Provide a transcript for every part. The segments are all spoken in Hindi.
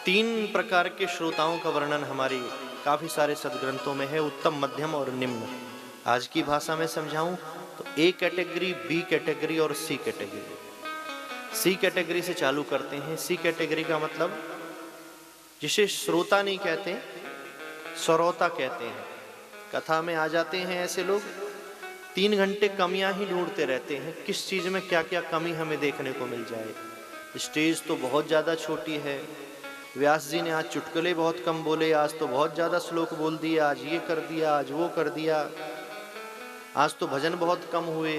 तीन प्रकार के श्रोताओं का वर्णन हमारी काफी सारे सदग्रंथों में है, उत्तम, मध्यम और निम्न। आज की भाषा में समझाऊं तो ए कैटेगरी, बी कैटेगरी और सी कैटेगरी। सी कैटेगरी से चालू करते हैं। सी कैटेगरी का मतलब जिसे श्रोता नहीं कहते, श्रोता कहते हैं। कथा में आ जाते हैं ऐसे लोग, 3 घंटे कमियां ही ढूंढते रहते हैं, किस चीज में क्या क्या कमी हमें देखने को मिल जाए। स्टेज तो बहुत ज्यादा छोटी है, व्यास जी ने आज चुटकुले बहुत कम बोले, आज तो बहुत ज्यादा श्लोक बोल दिया, आज ये कर दिया, आज वो कर दिया, आज तो भजन बहुत कम हुए,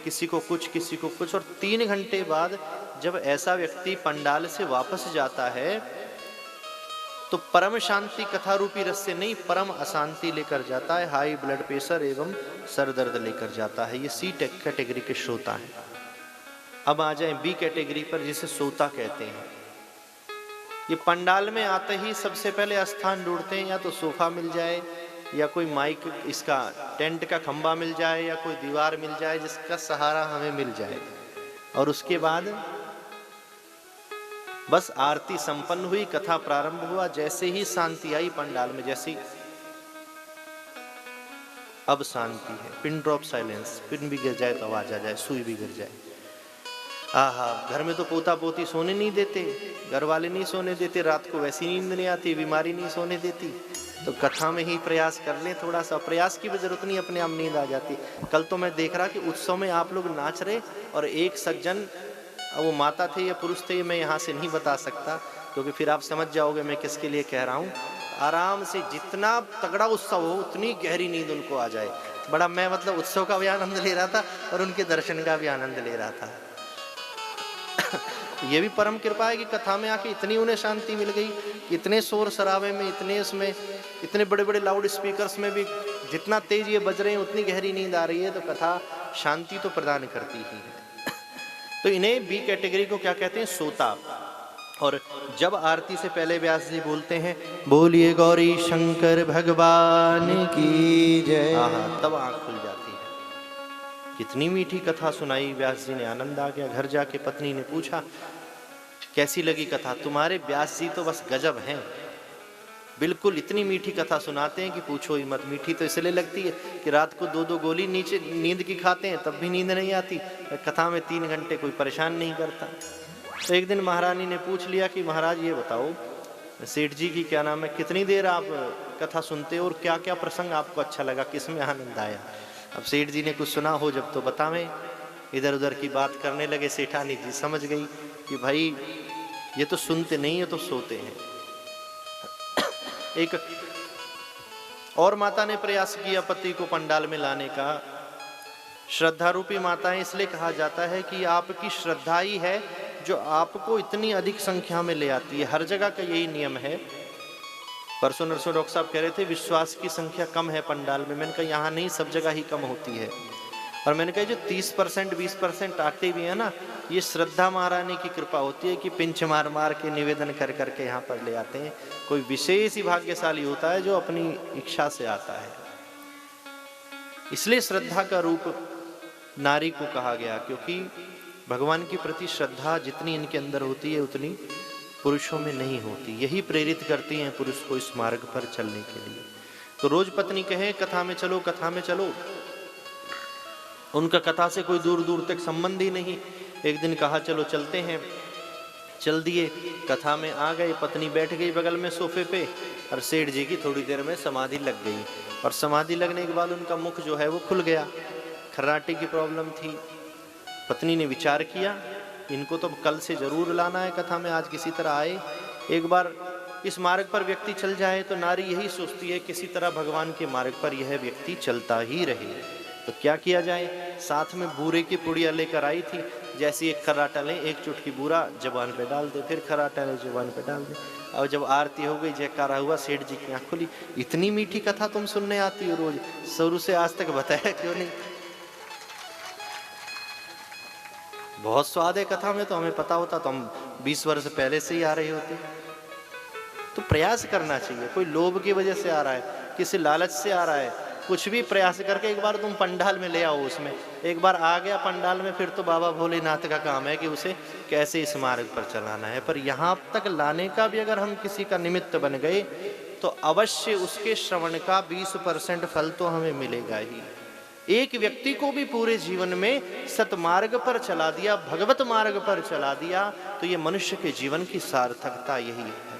किसी को कुछ किसी को कुछ। और 3 घंटे बाद जब ऐसा व्यक्ति पंडाल से वापस जाता है तो परम शांति कथा रूपी रस से नहीं, परम अशांति लेकर जाता है, हाई ब्लड प्रेशर एवं सर दर्द लेकर जाता है। ये सी कैटेगरी के श्रोता हैं। अब आ जाए बी कैटेगरी पर, जिसे श्रोता कहते हैं। ये पंडाल में आते ही सबसे पहले स्थान ढूंढते हैं, या तो सोफा मिल जाए, या कोई माइक, इसका टेंट का खंबा मिल जाए, या कोई दीवार मिल जाए जिसका सहारा हमें मिल जाए। और उसके बाद बस आरती संपन्न हुई, कथा प्रारंभ हुआ, जैसे ही शांति आई पंडाल में, जैसी अब शांति है, पिन ड्रॉप साइलेंस, पिन भी गिर जाए तो आवाज आ जाए, सुई भी गिर जाए। आहा, घर में तो पोता पोती सोने नहीं देते, घर वाले नहीं सोने देते, रात को वैसी नींद नहीं आती, बीमारी नहीं सोने देती, तो कथा में ही प्रयास कर लें थोड़ा सा। प्रयास की भी जरूरत नहीं, अपने आप नींद आ जाती। कल तो मैं देख रहा कि उत्सव में आप लोग नाच रहे और एक सज्जन, वो माता थे या पुरुष थे मैं यहाँ से नहीं बता सकता, क्योंकि फिर आप समझ जाओगे मैं किसके लिए कह रहा हूँ। आराम से जितना तगड़ा उत्सव हो उतनी गहरी नींद उनको आ जाए। बड़ा मैं मतलब उत्सव का भी आनंद ले रहा था और उनके दर्शन का भी आनंद ले रहा था। ये भी परम कृपा है कि कथा में आके इतनी उन्हें शांति मिल गई, इतने शोर शराबे में, इतने उसमें, इतने बड़े बड़े लाउड स्पीकर्स में भी जितना तेज ये बज रहे हैं उतनी गहरी नींद आ रही है। तो कथा शांति तो प्रदान करती ही है। तो इन्हें बी कैटेगरी को क्या कहते हैं? सोता। और जब आरती से पहले व्यास जी बोलते हैं बोलिए गौरी शंकर भगवान की जय, तब आंख खुल जाती है। कितनी मीठी कथा सुनाई व्यास जी ने, आनंद आ गया। घर जाके पत्नी ने पूछा कैसी लगी कथा? तुम्हारे व्यास जी तो बस गजब हैं, बिल्कुल इतनी मीठी कथा सुनाते हैं कि पूछो ही मत। मीठी तो इसलिए लगती है कि रात को 2-2 गोली नीचे नींद की खाते हैं तब भी नींद नहीं आती, कथा में 3 घंटे कोई परेशान नहीं करता। तो एक दिन महारानी ने पूछ लिया कि महाराज ये बताओ, सेठ जी की क्या नाम है, कितनी देर आप कथा सुनते हो और क्या क्या प्रसंग आपको अच्छा लगा, किसमें आनंद आया? अब सेठ जी ने कुछ सुना हो जब तो बतावें। इधर उधर की बात करने लगे। सेठानी जी समझ गई कि भाई ये तो सुनते नहीं है, तो सोते हैं। एक और माता ने प्रयास किया पति को पंडाल में लाने का। श्रद्धा रूपी माताएं इसलिए कहा जाता है कि आपकी श्रद्धा ही है जो आपको इतनी अधिक संख्या में ले आती है। हर जगह का यही नियम है। परसों नरसों डॉक्टर साहब कह रहे थे विश्वास की संख्या कम है पंडाल में। मैंने कहा यहाँ नहीं, सब जगह ही कम होती है। और मैंने कहा जो 30% 20% आते भी है ना, ये श्रद्धा महारानी की कृपा होती है कि पिंच मार मार के निवेदन कर करके यहाँ पर ले आते हैं। कोई विशेष ही भाग्यशाली होता है जो अपनी इच्छा से आता है। इसलिए श्रद्धा का रूप नारी को कहा गया, क्योंकि भगवान के प्रति श्रद्धा जितनी इनके अंदर होती है उतनी पुरुषों में नहीं होती। यही प्रेरित करती हैं पुरुष को इस मार्ग पर चलने के लिए। तो रोज पत्नी कहे कथा में चलो, कथा में चलो, उनका कथा से कोई दूर दूर तक संबंध ही नहीं। एक दिन कहा चलो चलते हैं, चल दिए, कथा में आ गए। पत्नी बैठ गई बगल में सोफे पे और सेठ जी की थोड़ी देर में समाधि लग गई। और समाधि लगने के बाद उनका मुख जो है वो खुल गया। खर्राटे की प्रॉब्लम थी। पत्नी ने विचार किया इनको तो कल से जरूर लाना है कथा में, आज किसी तरह आए। एक बार इस मार्ग पर व्यक्ति चल जाए तो नारी यही सोचती है किसी तरह भगवान के मार्ग पर यह व्यक्ति चलता ही रहे। तो क्या किया जाए? साथ में बूरे की पुड़िया लेकर आई थी। जैसे एक खर्राटा लें, एक चुटकी बूरा जबान पे डाल दे, फिर खर्राटा ले जबान पे डाल दे। और जब आरती हो गई, जयकारा हुआ, सेठ जी की आँख खुली। इतनी मीठी कथा तुम सुनने आती हो रोज, शुरू से आज तक बताया क्यों नहीं? बहुत स्वाद है कथा में, तो हमें पता होता तो हम 20 वर्ष पहले से ही आ रहे होते। तो प्रयास करना चाहिए। कोई लोभ की वजह से आ रहा है, किसी लालच से आ रहा है, कुछ भी प्रयास करके एक बार तुम पंडाल में ले आओ, उसमें एक बार आ गया पंडाल में, फिर तो बाबा भोलेनाथ का काम है कि उसे कैसे इस मार्ग पर चलाना है। पर यहाँ तक लाने का भी अगर हम किसी का निमित्त बन गए तो अवश्य उसके श्रवण का 20% फल तो हमें मिलेगा ही। एक व्यक्ति को भी पूरे जीवन में सतमार्ग पर चला दिया, भगवत मार्ग पर चला दिया, तो ये मनुष्य के जीवन की सार्थकता यही है।